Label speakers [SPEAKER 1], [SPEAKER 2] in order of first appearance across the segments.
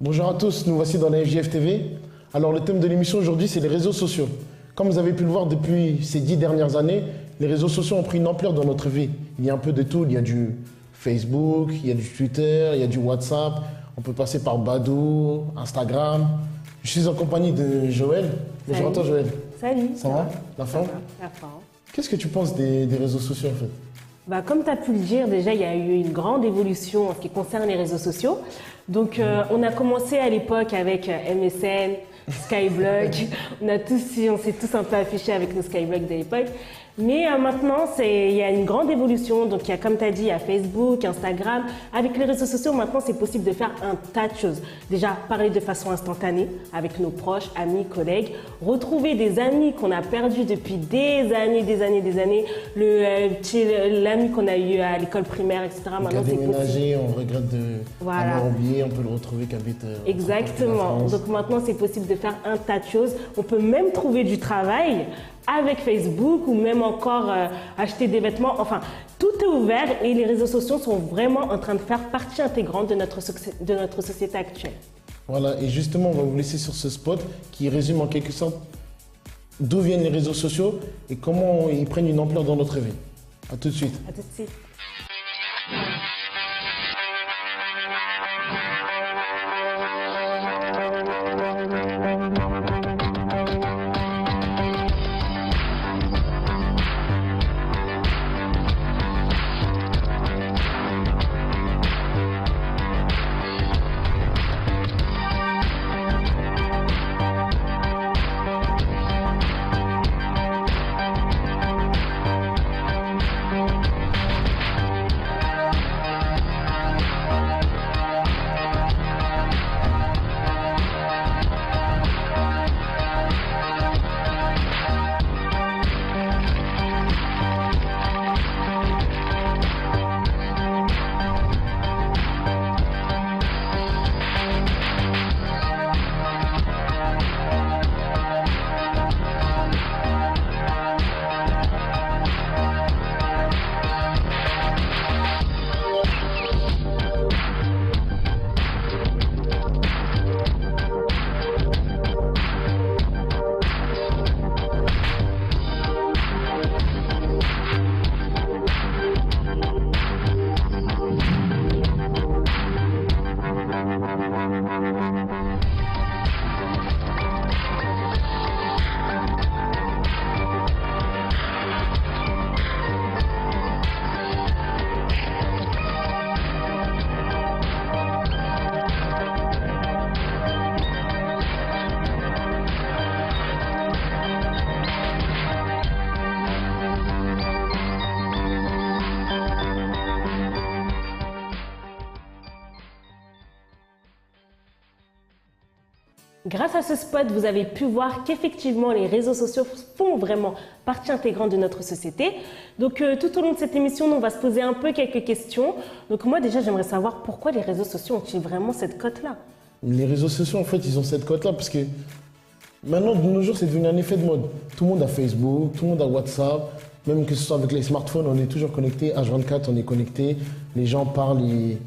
[SPEAKER 1] Bonjour à tous, nous voici dans la FJF TV. Alors le thème de l'émission aujourd'hui, c'est les réseaux sociaux. Comme vous avez pu le voir depuis ces 10 dernières années, les réseaux sociaux ont pris une ampleur dans notre vie. Il y a un peu de tout, il y a du Facebook, il y a du Twitter, il y a du WhatsApp, on peut passer par Badoo, Instagram. Je suis en compagnie de Joël. Bonjour à toi Joël.
[SPEAKER 2] Salut.
[SPEAKER 1] Ça va? La forme?
[SPEAKER 2] La forme.
[SPEAKER 1] Qu'est-ce que tu penses des réseaux sociaux en fait?
[SPEAKER 2] Comme tu as pu le dire, déjà, il y a eu une grande évolution en ce qui concerne les réseaux sociaux. Donc, on a commencé à l'époque avec MSN, Skyblog. On s'est tous un peu affichés avec nos Skyblog de l'époque. Mais maintenant, il y a une grande évolution. Donc, il y a, comme tu as dit, il y a Facebook, Instagram. Avec les réseaux sociaux, maintenant, c'est possible de faire un tas de choses. Déjà, parler de façon instantanée avec nos proches, amis, collègues. Retrouver des amis qu'on a perdus depuis des années. L'ami qu'on a eu à l'école primaire, etc.
[SPEAKER 1] Maintenant, c'est déménagé, on regrette d'avoir oublié, on peut le retrouver qui habite.
[SPEAKER 2] Exactement. Donc, maintenant, c'est possible de faire un tas de choses. On peut même trouver du travail avec Facebook ou même encore acheter des vêtements. Enfin, tout est ouvert et les réseaux sociaux sont vraiment en train de faire partie intégrante de notre société actuelle.
[SPEAKER 1] Voilà, et justement, on va vous laisser sur ce spot qui résume en quelque sorte d'où viennent les réseaux sociaux et comment ils prennent une ampleur dans notre vie. À tout de suite.
[SPEAKER 2] À tout de suite. Grâce à ce spot, vous avez pu voir qu'effectivement les réseaux sociaux font vraiment partie intégrante de notre société. Donc tout au long de cette émission, on va se poser un peu quelques questions. Donc moi déjà, j'aimerais savoir pourquoi les réseaux sociaux ont-ils vraiment cette cote-là?
[SPEAKER 1] Les réseaux sociaux, en fait, ils ont cette cote-là parce que maintenant, de nos jours, c'est devenu un effet de mode. Tout le monde a Facebook, tout le monde a WhatsApp. Même que ce soit avec les smartphones, on est toujours connecté. H24, on est connecté. Les gens parlent, ils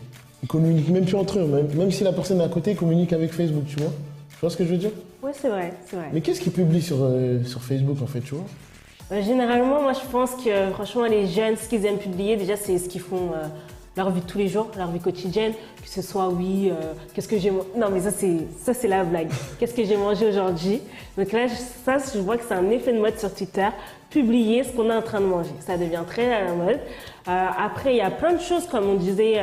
[SPEAKER 1] communiquent même plus entre eux. Même si la personne est à côté, ils communiquent avec Facebook, tu vois. Tu vois ce que je veux dire?
[SPEAKER 2] Oui, c'est vrai, c'est vrai.
[SPEAKER 1] Mais qu'est-ce qu'ils publient sur Facebook, en fait, tu vois?
[SPEAKER 2] Généralement, moi, je pense que, franchement, les jeunes, ce qu'ils aiment publier, déjà, c'est ce qu'ils font leur vie de tous les jours, leur vie quotidienne. Que ce soit, qu'est-ce que j'ai mangé? Non, mais ça, c'est la blague. Qu'est-ce que j'ai mangé aujourd'hui? Donc là, je vois que c'est un effet de mode sur Twitter. Publier ce qu'on est en train de manger. Ça devient très à la mode. Après, il y a plein de choses, comme on disait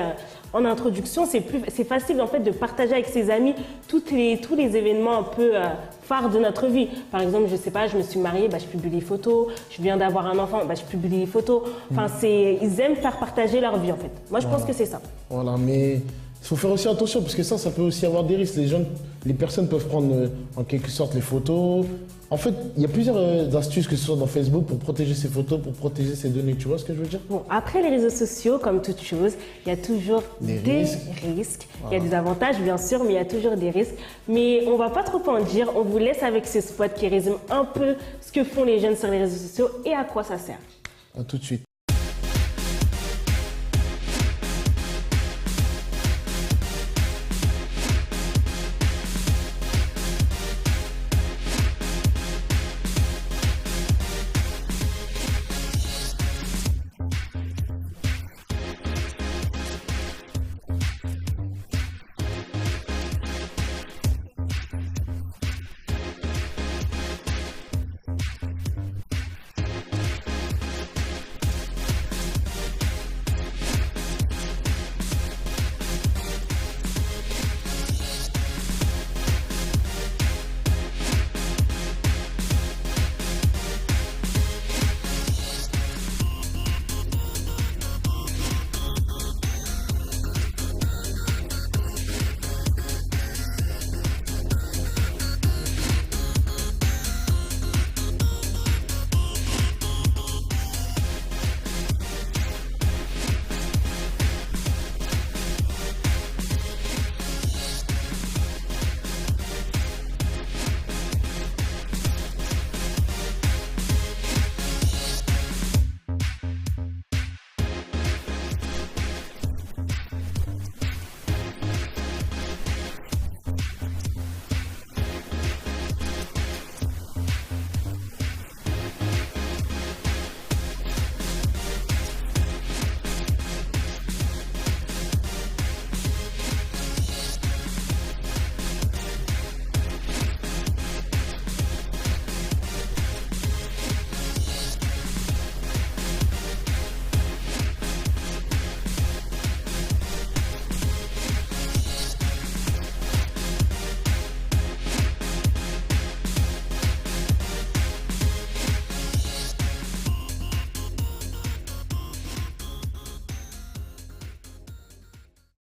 [SPEAKER 2] en introduction, c'est facile en fait de partager avec ses amis tous les événements un peu phares de notre vie. Par exemple, je sais pas, je me suis mariée, je publie les photos. Je viens d'avoir un enfant, je publie les photos. Enfin, ils aiment faire partager leur vie en fait. Moi, je pense que c'est ça.
[SPEAKER 1] Voilà, mais il faut faire aussi attention parce que ça peut aussi avoir des risques. Les personnes peuvent prendre en quelque sorte les photos, En fait, il y a plusieurs astuces, que ce soit dans Facebook, pour protéger ses photos, pour protéger ses données. Tu vois ce que je veux dire?
[SPEAKER 2] Bon, après les réseaux sociaux, comme toute chose, il y a toujours
[SPEAKER 1] Des
[SPEAKER 2] des
[SPEAKER 1] risques.
[SPEAKER 2] risques.
[SPEAKER 1] Voilà.
[SPEAKER 2] Il y a des avantages, bien sûr, mais il y a toujours des risques. Mais on va pas trop en dire. On vous laisse avec ce spot qui résume un peu ce que font les jeunes sur les réseaux sociaux et à quoi ça sert.
[SPEAKER 1] À tout de suite.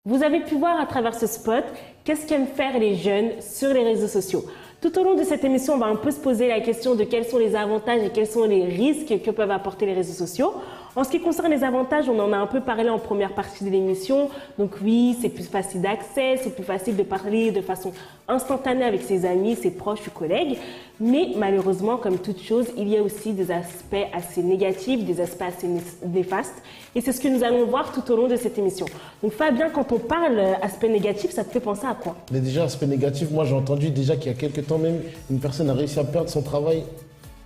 [SPEAKER 2] Vous avez pu voir à travers ce spot qu'est-ce qu'aiment faire les jeunes sur les réseaux sociaux. Tout au long de cette émission, on va un peu se poser la question de quels sont les avantages et quels sont les risques que peuvent apporter les réseaux sociaux. En ce qui concerne les avantages, on en a un peu parlé en première partie de l'émission. Donc oui, c'est plus facile d'accès, c'est plus facile de parler de façon instantanée avec ses amis, ses proches ou collègues. Mais malheureusement, comme toute chose, il y a aussi des aspects assez négatifs, des aspects assez néfastes. Et c'est ce que nous allons voir tout au long de cette émission. Donc Fabien, quand on parle aspect négatif, ça te fait penser à quoi?
[SPEAKER 1] Mais déjà, aspect négatif, moi j'ai entendu déjà qu'il y a quelques temps même, une personne a réussi à perdre son travail,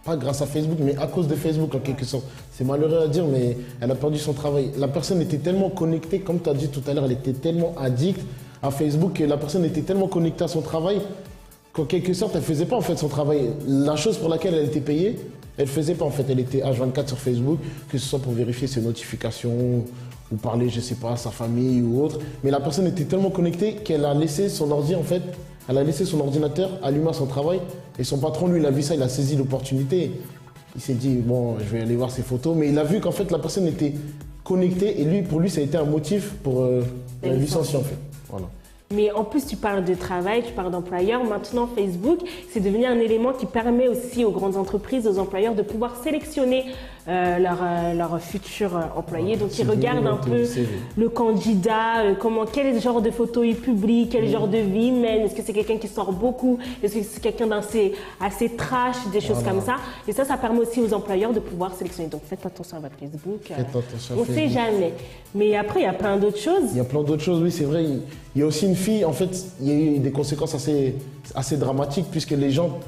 [SPEAKER 1] pas grâce à Facebook, mais à cause de Facebook en quelque sorte. C'est malheureux à dire, mais elle a perdu son travail. La personne était tellement connectée, comme tu as dit tout à l'heure, elle était tellement addicte à Facebook que la personne était tellement connectée à son travail qu'en quelque sorte, elle ne faisait pas en fait son travail. La chose pour laquelle elle était payée, elle ne faisait pas en fait. Elle était H24 sur Facebook, que ce soit pour vérifier ses notifications ou parler, je ne sais pas, à sa famille ou autre. Mais la personne était tellement connectée qu'elle a laissé son ordi en fait. Elle a laissé son ordinateur allumé à son travail et son patron, lui, il a vu ça, il a saisi l'opportunité. Il s'est dit, bon, je vais aller voir ses photos. Mais il a vu qu'en fait, la personne était connectée et lui, pour lui, ça a été un motif pour la licencier en fait. Voilà.
[SPEAKER 2] Mais en plus, tu parles de travail, tu parles d'employeur. Maintenant, Facebook, c'est devenu un élément qui permet aussi aux grandes entreprises, aux employeurs de pouvoir sélectionner leurs futurs employés. Donc, ils regardent un peu le candidat, quel genre de photos il publie, quel genre de vie il mène. Est-ce que c'est quelqu'un qui sort beaucoup? Est-ce que c'est quelqu'un d'assez trash, des choses comme ça? Et ça permet aussi aux employeurs de pouvoir sélectionner. Donc, faites attention à votre Facebook.
[SPEAKER 1] Faites attention à
[SPEAKER 2] on ne sait jamais. Mais après, il y a plein d'autres choses.
[SPEAKER 1] Il y a plein d'autres choses, oui, c'est vrai. Il y a aussi une fille, en fait, il y a eu des conséquences assez dramatiques puisque les gens,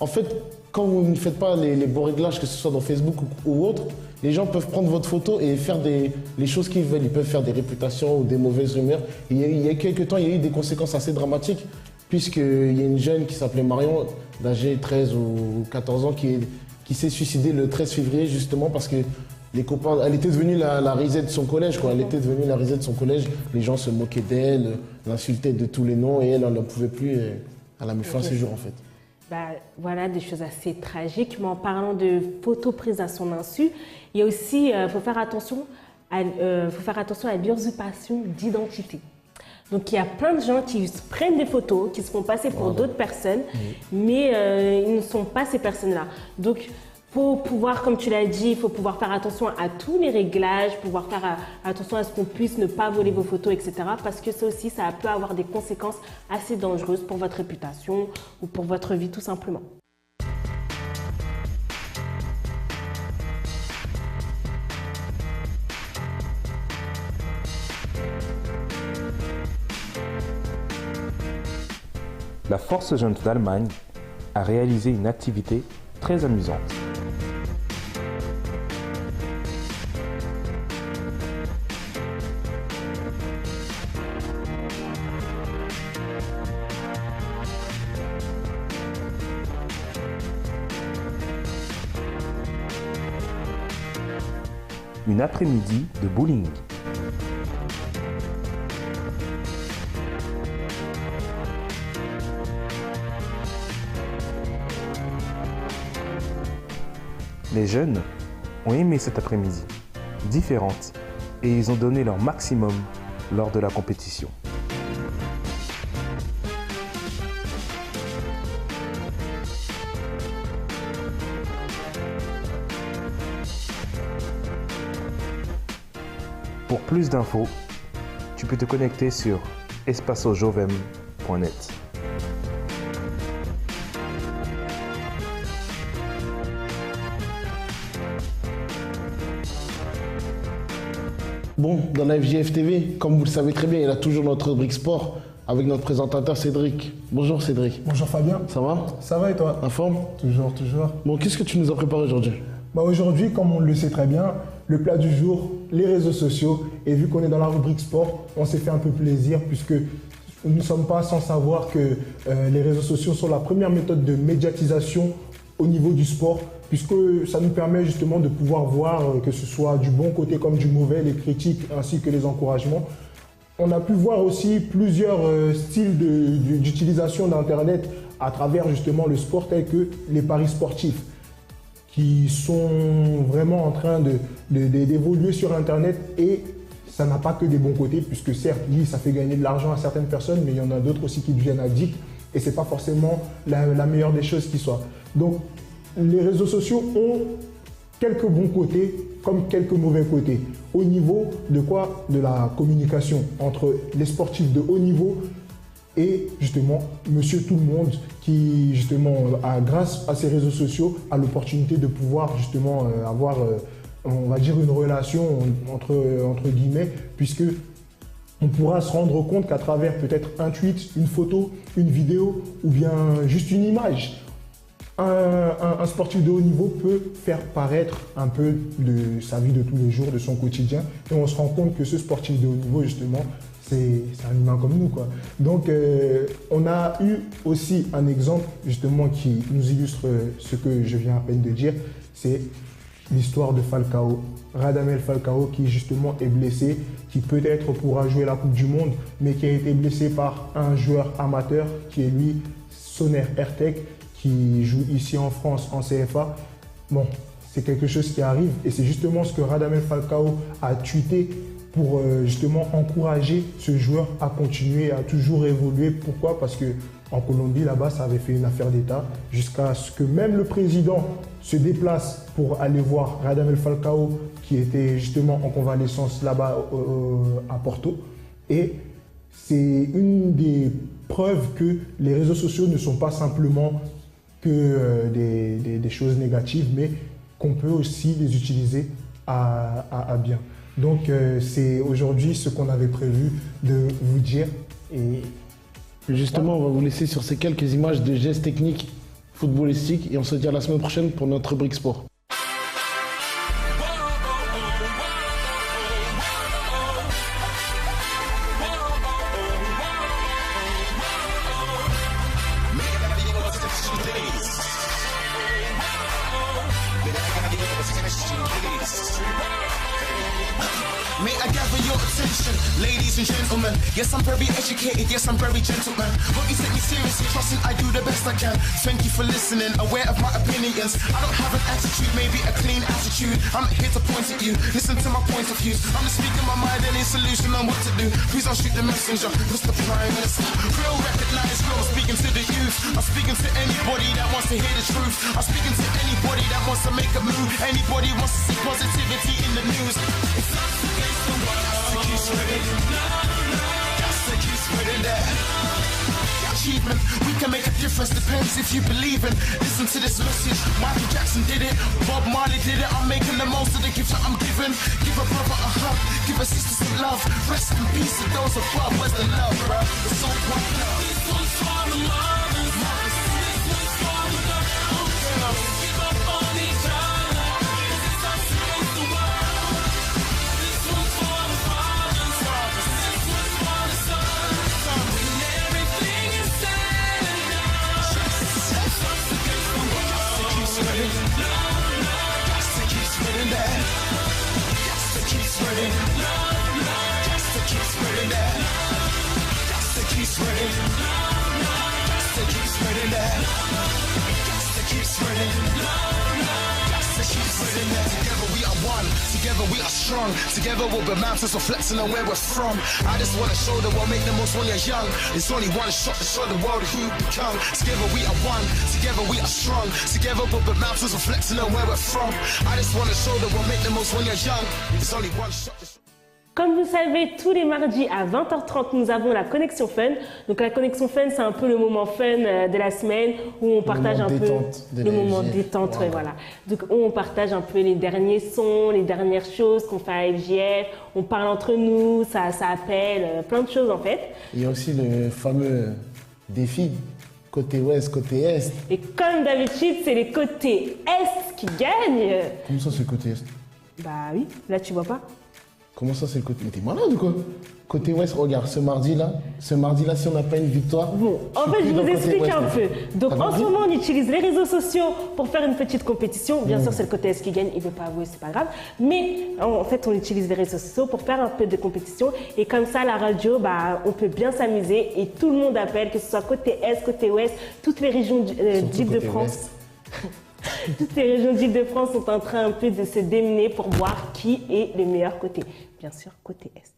[SPEAKER 1] en fait, quand vous ne faites pas les bons réglages, que ce soit dans Facebook ou autre, les gens peuvent prendre votre photo et faire les choses qu'ils veulent. Ils peuvent faire des réputations ou des mauvaises rumeurs. Et il y a quelques temps, il y a eu des conséquences assez dramatiques puisqu'il y a une jeune qui s'appelait Marion, d'âge 13 ou 14 ans, qui s'est suicidée le 13 février justement parce que les copains, elle était devenue la risée de son collège, quoi. Elle était devenue la risée de son collège. Les gens se moquaient d'elle, l'insultaient de tous les noms et elle n'en pouvait plus. Elle a mis fin à ses jours en fait.
[SPEAKER 2] Bah, voilà des choses assez tragiques. Mais en parlant de photos prises à son insu, il y a aussi, faut faire attention à l'usurpation d'identité. Donc il y a plein de gens qui prennent des photos, qui se font passer pour d'autres personnes, mais ils ne sont pas ces personnes-là. Donc faut pouvoir, comme tu l'as dit, il faut pouvoir faire attention à tous les réglages, pouvoir faire attention à ce qu'on puisse ne pas voler vos photos, etc. Parce que ça aussi, ça peut avoir des conséquences assez dangereuses pour votre réputation ou pour votre vie tout simplement.
[SPEAKER 3] La Force jeune d'Allemagne a réalisé une activité très amusante. Une après-midi de bowling. Les jeunes ont aimé cet après-midi, différente, et ils ont donné leur maximum lors de la compétition. Pour plus d'infos, tu peux te connecter sur espacojovem.net.
[SPEAKER 1] Bon, dans la FJF TV, comme vous le savez très bien, il y a toujours notre rubrique sport avec notre présentateur Cédric. Bonjour Cédric.
[SPEAKER 4] Bonjour Fabien.
[SPEAKER 1] Ça va?
[SPEAKER 4] Ça va et toi?
[SPEAKER 1] En forme?
[SPEAKER 4] Toujours, toujours.
[SPEAKER 1] Bon, qu'est-ce que tu nous as préparé aujourd'hui?
[SPEAKER 4] Aujourd'hui, comme on le sait très bien, le plat du jour, les réseaux sociaux. Et vu qu'on est dans la rubrique sport, on s'est fait un peu plaisir puisque nous ne sommes pas sans savoir que les réseaux sociaux sont la première méthode de médiatisation au niveau du sport, puisque ça nous permet justement de pouvoir voir que ce soit du bon côté comme du mauvais, les critiques ainsi que les encouragements. On a pu voir aussi plusieurs styles d'utilisation d'Internet à travers justement le sport, tels que les paris sportifs, qui sont vraiment en train d'évoluer sur Internet, et ça n'a pas que des bons côtés, puisque certes, oui, ça fait gagner de l'argent à certaines personnes, mais il y en a d'autres aussi qui deviennent addicts, et ce n'est pas forcément la meilleure des choses qui soit. Donc, les réseaux sociaux ont quelques bons côtés comme quelques mauvais côtés. Au niveau de quoi? De la communication entre les sportifs de haut niveau et justement Monsieur Tout le Monde, qui justement, grâce à ces réseaux sociaux, a l'opportunité de pouvoir justement avoir, on va dire, une relation entre guillemets, puisque on pourra se rendre compte qu'à travers peut-être un tweet, une photo, une vidéo ou bien juste une image, un sportif de haut niveau peut faire paraître un peu de sa vie de tous les jours, de son quotidien, et on se rend compte que ce sportif de haut niveau, justement, c'est un humain comme nous, quoi. Donc, on a eu aussi un exemple, justement, qui nous illustre ce que je viens à peine de dire, c'est l'histoire de Falcao, Radamel Falcao, qui justement est blessé, qui peut-être pourra jouer la Coupe du Monde, mais qui a été blessé par un joueur amateur, qui est lui, Soner Ertek, qui joue ici en France en CFA. Bon, c'est quelque chose qui arrive, et c'est justement ce que Radamel Falcao a tweeté pour justement encourager ce joueur à continuer, à toujours évoluer. Pourquoi? Parce que en Colombie, là-bas, ça avait fait une affaire d'État, jusqu'à ce que même le président se déplace pour aller voir Radamel Falcao, qui était justement en convalescence là-bas à Porto. Et c'est une des preuves que les réseaux sociaux ne sont pas simplement que des choses négatives, mais qu'on peut aussi les utiliser à bien. Donc c'est aujourd'hui ce qu'on avait prévu de vous dire. Et
[SPEAKER 1] justement, on va vous laisser sur ces quelques images de gestes techniques footballistiques, et on se dit à la semaine prochaine pour notre rubrique sport.
[SPEAKER 5] May I gather your your attention, ladies and gentlemen. Yes, I'm very educated, yes, I'm very gentleman. Won't you take me seriously, trusting I do the best I can. Thank you for listening, aware of my opinions. I don't have an attitude, maybe a clean attitude. I'm not here to point at you, listen to my point of view. I'm just speaking my mind, any solution on what to do. Please don't shoot the messenger, Mr. Prime Minister. Real recognized, real, speaking to the youth. I'm speaking to anybody that wants to hear the truth. I'm speaking to anybody that wants to make a move. Anybody wants to see positivity in the news. It's us against the world. Got to keep spreading. Got to keep spreading that. Achievement, we can make a difference, depends if you believe in. Listen to this message, Michael Jackson did it, Bob Marley did it. I'm making the most of the gift that I'm giving. Give a brother a hug, give a sister some love. Rest in peace to those above, where's the love, bro? It's so one love. This one's for the mothers, this one's for the girls. Give up on each other, it's us against the world. This one's for the fathers, this one's for the sons. When everything is said and done, it's us against the world. Got to keep spreading love, got to keep spreading that. Got to keep spreading love, got to keep spreading that. Got to keep spreading love, got to keep spreading that. Got to keep spreading love, got to keep spreading that. Together we are one, together we are strong. Together we'll be mountains reflecting on where we're from. I just want to show the world, make the most when you're young. There's only one shot to show the world who you become. Together we are one, together we are strong. Together we'll be mountains reflecting on where we're from. I just want to show the world, make the most when you're young. There's only one shot to show.
[SPEAKER 2] Comme vous savez, tous les mardis à 20h30, nous avons la Connexion Fun. Donc la Connexion Fun, c'est un peu le moment fun de la semaine où on partage un peu le moment détente. Ouais, voilà. Donc où on partage un peu les derniers sons, les dernières choses qu'on fait à FJF. On parle entre nous, ça appelle, plein de choses en fait.
[SPEAKER 1] Il y a aussi le fameux défi côté ouest, côté est.
[SPEAKER 2] Et comme d'habitude, c'est les côtés est qui gagnent.
[SPEAKER 1] Comment ça, c'est le côté est?
[SPEAKER 2] Bah oui, là tu vois pas.
[SPEAKER 1] Comment ça, c'est le côté... Mais t'es malade ou quoi? Côté ouest, regarde, ce mardi-là, si on n'a pas une victoire...
[SPEAKER 2] Bon, en fait, je vous explique un peu. Donc, en ce moment, on utilise les réseaux sociaux pour faire une petite compétition. Bien sûr, c'est le côté S qui gagne, il ne veut pas avouer, c'est pas grave. Mais, en fait, on utilise les réseaux sociaux pour faire un peu de compétition. Et comme ça, la radio, bah, on peut bien s'amuser. Et tout le monde appelle, que ce soit côté Est, côté Ouest, toutes les régions d'Île-de-France. Toutes les régions d'Île-de-France sont en train un peu de se démener pour voir qui est le meilleur côté. Bien sûr, côté Est.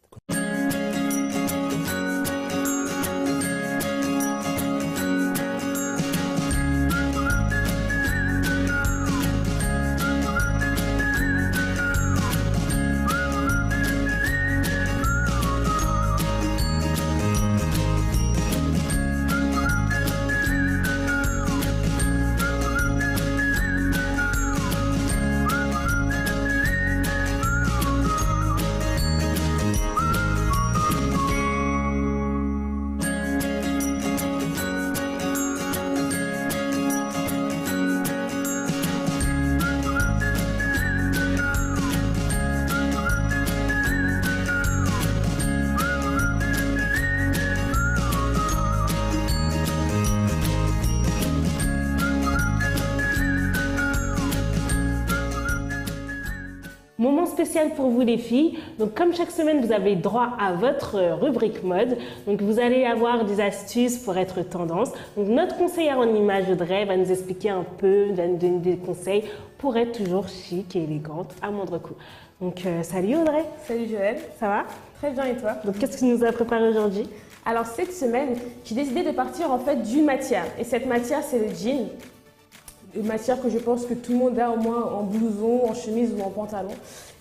[SPEAKER 2] Moment spécial pour vous les filles. Donc comme chaque semaine, vous avez droit à votre rubrique mode. Donc vous allez avoir des astuces pour être tendance. Donc notre conseillère en image Audrey va nous expliquer un peu, va nous donner des conseils pour être toujours chic et élégante à moindre coût. Donc salut Audrey.
[SPEAKER 6] Salut Joël.
[SPEAKER 2] Ça va?
[SPEAKER 6] Très bien et toi?
[SPEAKER 2] Donc qu'est-ce que tu nous as préparé aujourd'hui?
[SPEAKER 6] Alors cette semaine, j'ai décidé de partir en fait d'une matière. Et cette matière, c'est le jean. Une matière que je pense que tout le monde a au moins en blouson, en chemise ou en pantalon.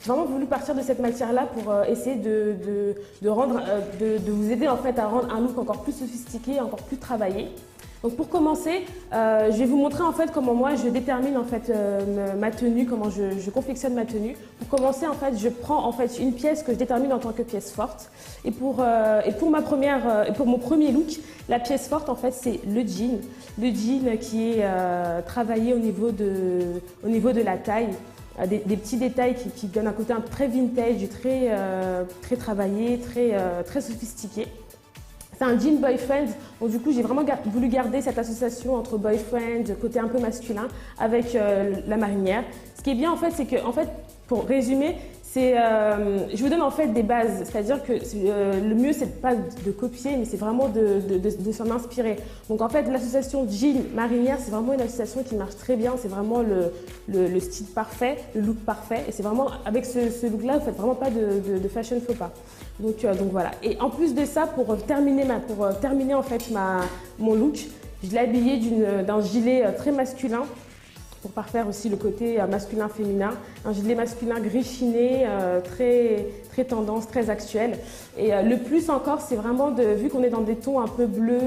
[SPEAKER 6] J'ai vraiment voulu partir de cette matière-là pour essayer de vous aider en fait à rendre un look encore plus sophistiqué, encore plus travaillé. Donc pour commencer, je vais vous montrer en fait comment moi je détermine en fait ma tenue, comment je confectionne ma tenue. Pour commencer en fait, je prends en fait une pièce que je détermine en tant que pièce forte. Et pour mon premier look, la pièce forte en fait c'est le jean. Le jean qui est travaillé au niveau de la taille. Des petits détails qui donnent un côté très vintage, très travaillé, très sophistiqué. C'est un jean boyfriend, donc du coup j'ai vraiment voulu garder cette association entre boyfriend, côté un peu masculin, avec la marinière. Ce qui est bien en fait, c'est que pour résumer, Je vous donne en fait des bases, c'est-à-dire que le mieux c'est pas de copier, mais c'est vraiment de s'en inspirer. Donc en fait l'association jean marinière, c'est vraiment une association qui marche très bien, c'est vraiment le style parfait, le look parfait, et c'est vraiment avec ce look-là, vous faites vraiment pas de fashion faux pas. Donc voilà. Et en plus de ça, pour terminer en fait mon look, je l'ai habillé d'un gilet très masculin, pour parfaire aussi le côté masculin-féminin. Un gilet masculin gris chiné, très, très tendance, très actuel. Et le plus encore, c'est vraiment, vu qu'on est dans des tons un peu bleus,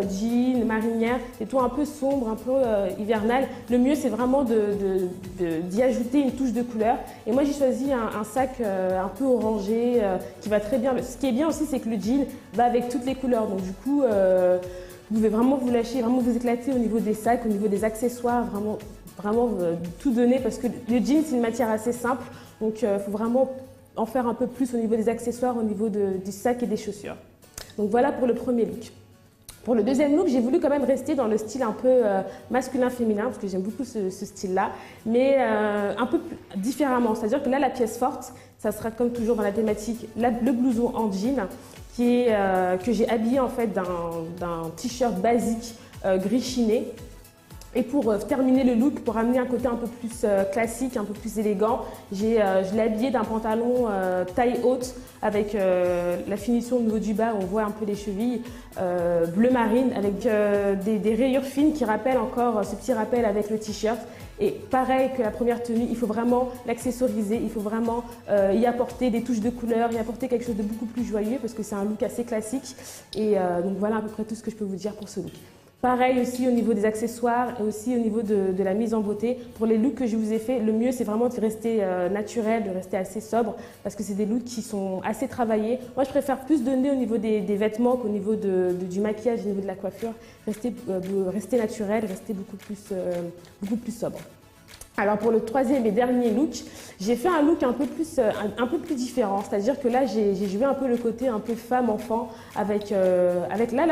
[SPEAKER 6] jean, marinière, des tons un peu sombres, un peu hivernal, le mieux c'est vraiment d'y ajouter une touche de couleur. Et moi j'ai choisi un sac un peu orangé qui va très bien. Ce qui est bien aussi, c'est que le jean va avec toutes les couleurs. Donc du coup, vous pouvez vraiment vous lâcher, vraiment vous éclater au niveau des sacs, au niveau des accessoires, vraiment tout donner, parce que le jean c'est une matière assez simple, donc il faut vraiment en faire un peu plus au niveau des accessoires, au niveau du sac et des chaussures. Donc voilà pour le premier look. Pour le deuxième look, j'ai voulu quand même rester dans le style un peu masculin-féminin, parce que j'aime beaucoup ce style-là, mais un peu différemment. C'est-à-dire que là, la pièce forte, ça sera comme toujours dans la thématique, le blouson en jean, que j'ai habillé en fait d'un t-shirt basique gris chiné. Et pour terminer le look, pour amener un côté un peu plus classique, un peu plus élégant, je l'ai habillé d'un pantalon taille haute avec la finition au niveau du bas, on voit un peu les chevilles, bleu marine, avec des rayures fines qui rappellent encore ce petit rappel avec le t-shirt. Et pareil que la première tenue, il faut vraiment l'accessoriser, il faut vraiment y apporter des touches de couleur, y apporter quelque chose de beaucoup plus joyeux parce que c'est un look assez classique. Et donc voilà à peu près tout ce que je peux vous dire pour ce look. Pareil aussi au niveau des accessoires et aussi au niveau de la mise en beauté. Pour les looks que je vous ai fait, le mieux c'est vraiment de rester naturel, de rester assez sobre parce que c'est des looks qui sont assez travaillés. Moi je préfère plus donner au niveau des vêtements qu'au niveau du maquillage, au niveau de la coiffure. Rester naturel, rester beaucoup plus sobre. Alors pour le troisième et dernier look, j'ai fait un look un peu plus différent, c'est-à-dire que là j'ai joué un peu le côté un peu femme-enfant avec là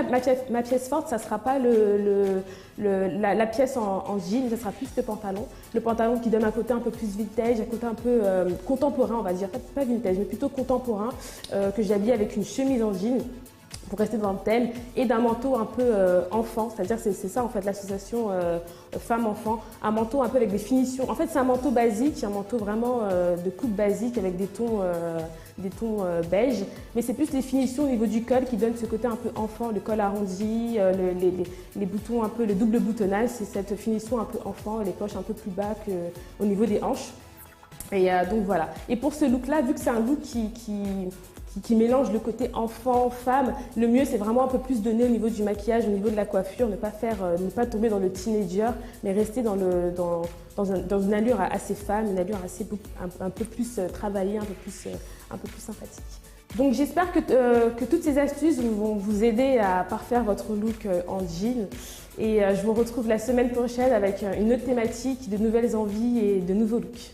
[SPEAKER 6] ma pièce forte, ça ne sera pas la pièce en jean, ça sera plus le pantalon qui donne un côté un peu plus vintage, un côté un peu contemporain on va dire, pas vintage mais plutôt contemporain, que j'ai habillé avec une chemise en jean pour rester dans le thème, et d'un manteau un peu enfant, c'est-à-dire c'est ça en fait l'association femme-enfant, un manteau un peu avec des finitions. En fait c'est un manteau basique, un manteau vraiment de coupe basique avec des tons beige, mais c'est plus les finitions au niveau du col qui donnent ce côté un peu enfant, le col arrondi, les boutons un peu, le double boutonnage, c'est cette finition un peu enfant, les poches un peu plus bas qu'au niveau des hanches. Et donc voilà. Et pour ce look-là, vu que c'est un look qui mélange le côté enfant, femme, le mieux c'est vraiment un peu plus donné au niveau du maquillage, au niveau de la coiffure, ne pas tomber dans le teenager, mais rester dans une allure assez femme, une allure un peu plus travaillée, un peu plus sympathique. Donc j'espère que toutes ces astuces vont vous aider à parfaire votre look en jean. Et je vous retrouve la semaine prochaine avec une autre thématique, de nouvelles envies et de nouveaux looks.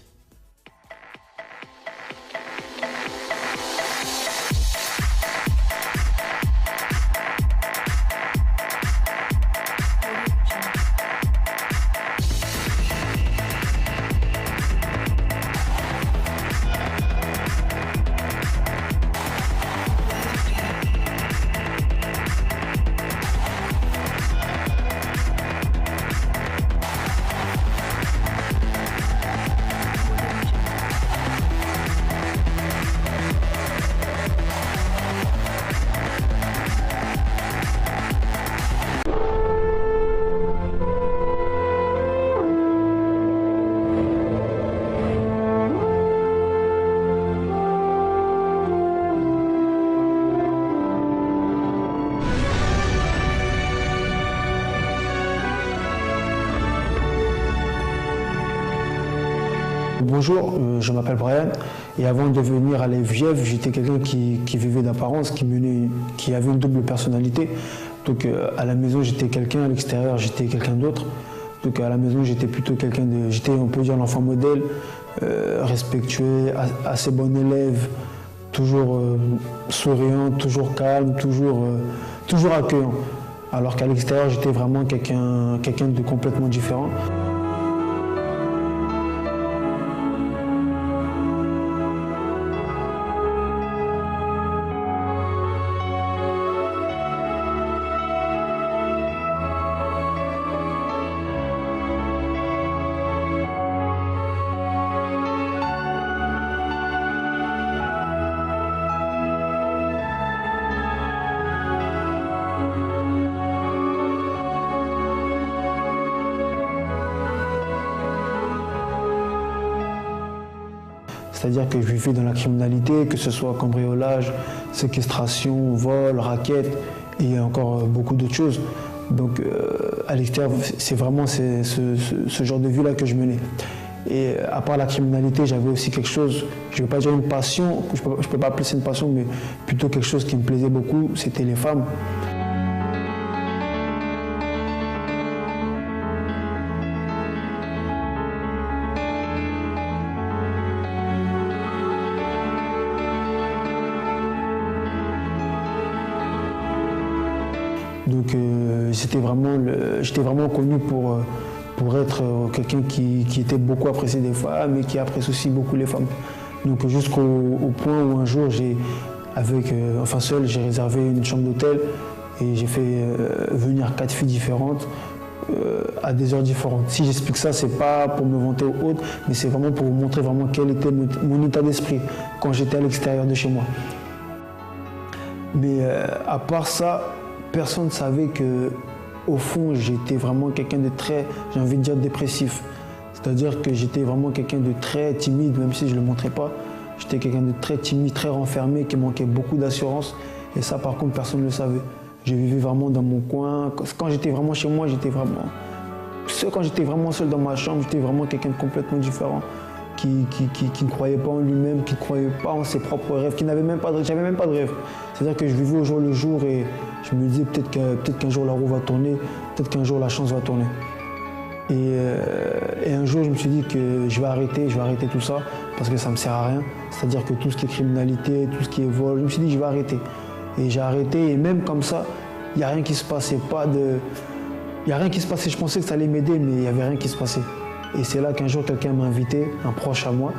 [SPEAKER 7] Bonjour, je m'appelle Brian et avant de venir à l'FJF, j'étais quelqu'un qui vivait d'apparence, qui avait une double personnalité. Donc à la maison j'étais quelqu'un, à l'extérieur j'étais quelqu'un d'autre. Donc à la maison j'étais plutôt j'étais on peut dire l'enfant modèle, respectueux, assez bon élève, toujours souriant, toujours calme, toujours accueillant. Alors qu'à l'extérieur j'étais vraiment quelqu'un de complètement différent. C'est-à-dire que je vivais dans la criminalité, que ce soit cambriolage, séquestration, vol, racket et encore beaucoup d'autres choses. Donc à l'extérieur, c'est vraiment ce genre de vie-là que je menais. Et à part la criminalité, j'avais aussi quelque chose, je ne vais pas dire une passion, je ne peux pas appeler ça une passion, mais plutôt quelque chose qui me plaisait beaucoup, c'était les femmes. Donc j'étais vraiment connu pour être quelqu'un qui était beaucoup apprécié des femmes et qui apprécie aussi beaucoup les femmes. Donc jusqu'au point où un jour, seul, j'ai réservé une chambre d'hôtel et j'ai fait venir 4 filles différentes à des heures différentes. Si j'explique ça, c'est pas pour me vanter ou autre, mais c'est vraiment pour vous montrer vraiment quel était mon état d'esprit quand j'étais à l'extérieur de chez moi. Mais à part ça, personne ne savait que, au fond, j'étais vraiment quelqu'un de très, j'ai envie de dire, dépressif. C'est-à-dire que j'étais vraiment quelqu'un de très timide, même si je ne le montrais pas. J'étais quelqu'un de très timide, très renfermé, qui manquait beaucoup d'assurance. Et ça, par contre, personne ne le savait. Je vivais vraiment dans mon coin. Quand j'étais vraiment chez moi, quand j'étais vraiment seul dans ma chambre, j'étais vraiment quelqu'un de complètement différent. Qui ne croyait pas en lui-même, qui ne croyait pas en ses propres rêves, j'avais même pas de rêve. C'est-à-dire que je vivais au jour le jour et je me disais peut-être qu'un jour la roue va tourner, peut-être qu'un jour la chance va tourner. Et un jour je me suis dit que je vais arrêter tout ça parce que ça ne me sert à rien. C'est-à-dire que tout ce qui est criminalité, tout ce qui est vol, je me suis dit je vais arrêter. Et j'ai arrêté et même comme ça, il n'y a rien qui se passait, je pensais que ça allait m'aider mais il n'y avait rien qui se passait. Et c'est là qu'un jour, quelqu'un m'a invité, un proche à moi.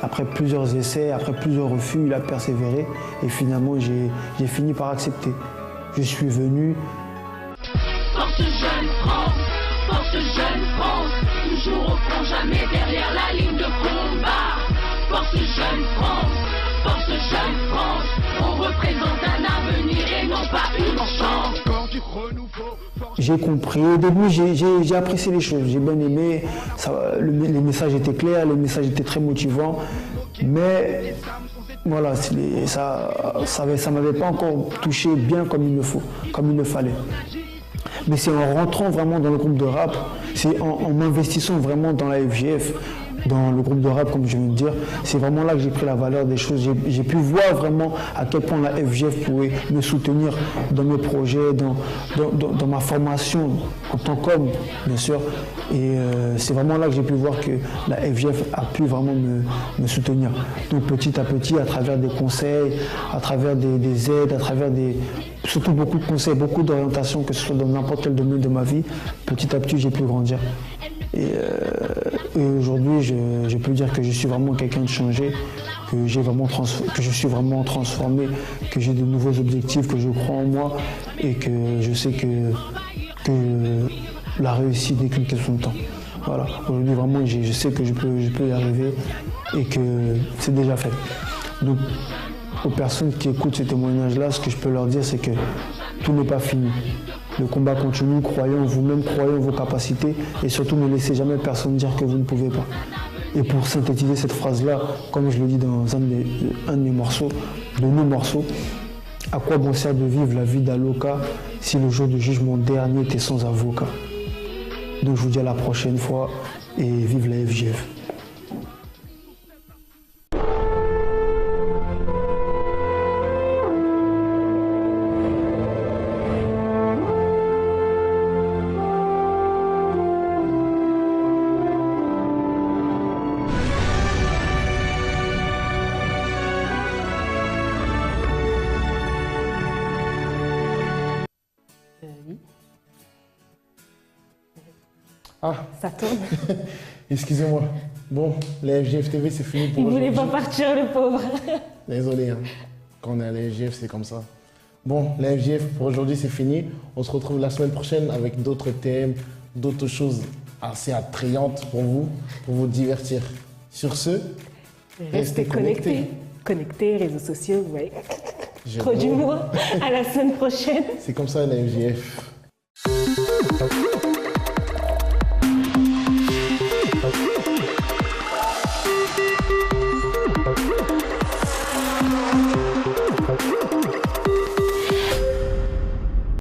[SPEAKER 7] Après plusieurs essais, après plusieurs refus, il a persévéré. Et finalement, j'ai fini par accepter. Je suis venu.
[SPEAKER 8] Force jeune France, toujours au front, jamais derrière la ligne de combat. Force jeune France, on représente un avenir et non pas une chance.
[SPEAKER 7] J'ai compris. Au début, j'ai apprécié les choses. J'ai bien aimé. Les messages étaient clairs, les messages étaient très motivants. Mais voilà, ça m'avait pas encore touché bien comme il le fallait. Mais c'est en rentrant vraiment dans le groupe de rap, c'est en m'investissant vraiment dans la FGF, dans le groupe de rap, comme je viens de dire, c'est vraiment là que j'ai pris la valeur des choses. J'ai pu voir vraiment à quel point la FGF pouvait me soutenir dans mes projets, dans ma formation en tant qu'homme, bien sûr. Et c'est vraiment là que j'ai pu voir que la FGF a pu vraiment me soutenir. Donc petit à petit, à travers des conseils, à travers des aides, à travers surtout beaucoup de conseils, beaucoup d'orientations, que ce soit dans n'importe quel domaine de ma vie, petit à petit, j'ai pu grandir. Et aujourd'hui, je peux dire que je suis vraiment quelqu'un de changé, que je suis vraiment transformé, que j'ai de nouveaux objectifs, que je crois en moi et que je sais que la réussite n'est qu'une question de temps. Voilà. Aujourd'hui, vraiment, je sais que je peux y arriver et que c'est déjà fait. Donc, aux personnes qui écoutent ces témoignages-là, ce que je peux leur dire, c'est que tout n'est pas fini. Le combat continue, croyez en vous-même, croyez en vos capacités et surtout ne laissez jamais personne dire que vous ne pouvez pas. Et pour synthétiser cette phrase-là, comme je le dis dans un de nos morceaux, à quoi bon sert de vivre la vie d'Aloca si le jour du jugement dernier t'es sans avocat? Donc je vous dis à la prochaine fois et vive la FGF.
[SPEAKER 1] Ah,
[SPEAKER 2] ça tourne.
[SPEAKER 1] Excusez-moi. Bon, la FGF TV, c'est fini pour
[SPEAKER 2] Il
[SPEAKER 1] aujourd'hui.
[SPEAKER 2] voulait pas partir, le pauvre.
[SPEAKER 1] Désolé, hein. Quand on est à la FGF, c'est comme ça. Bon, la FGF, pour aujourd'hui, c'est fini. On se retrouve la semaine prochaine avec d'autres thèmes, d'autres choses assez attrayantes pour vous divertir. Sur ce,
[SPEAKER 2] Restez connectés. Connectés, réseaux sociaux, ouais.
[SPEAKER 1] Jérôme.
[SPEAKER 2] Trop d'humour. À la semaine prochaine.
[SPEAKER 1] C'est comme ça, la FGF.